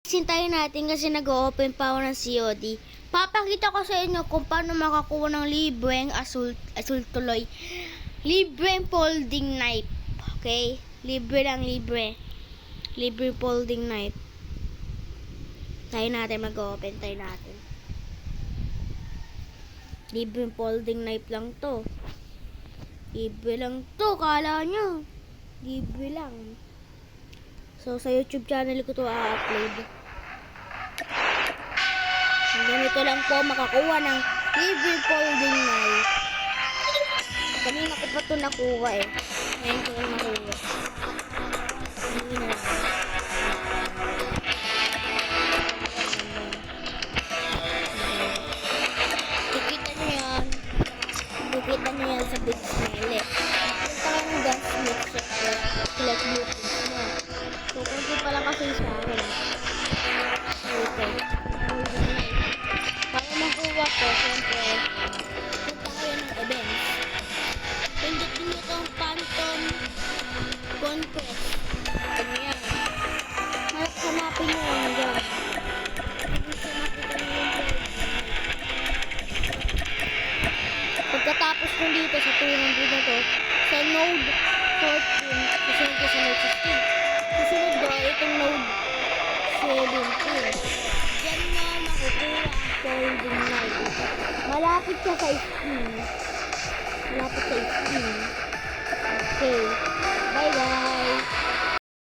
Sintayin natin kasi nag-open pa ako ng COD. Papakita ko sa inyo kung paano makakuha ng libreng asul tuloy. Libreng folding knife. Okay? Libre lang, libre. Libre folding knife. Tayo natin mag-open, tayo natin. Libreng folding knife lang to. Libre lang to, kala nyo. Libre lang. So, sa YouTube channel ko to i-upload. Ganito lang po makakuha ng libre folding knife. Kanina ko pa ito nakuha eh. Ngayon ko lang nakuha. Kikita nyo yan. Kikita nyo yan sa Big Smile. Punta kayo ng gas mixer ko. Select bluetooth mo. So, kunti pala kasi sa akin. Okay. Para makuha ko, siyempre, punta kayo ng events. Pindutin nyo itong Phantom Conquest. Ano yan? Hanapin nyo yan dyan. Hindi siya makita nyo yung pagkatapos nyo dito sa 200 na to, sa Node 14, kasunod ko sa Node 15. Kasunod ko, itong Node 17. Diyan na makukuha ang folding knife. Malapit siya sa screen. Malapit sa screen. Okay. Bye guys.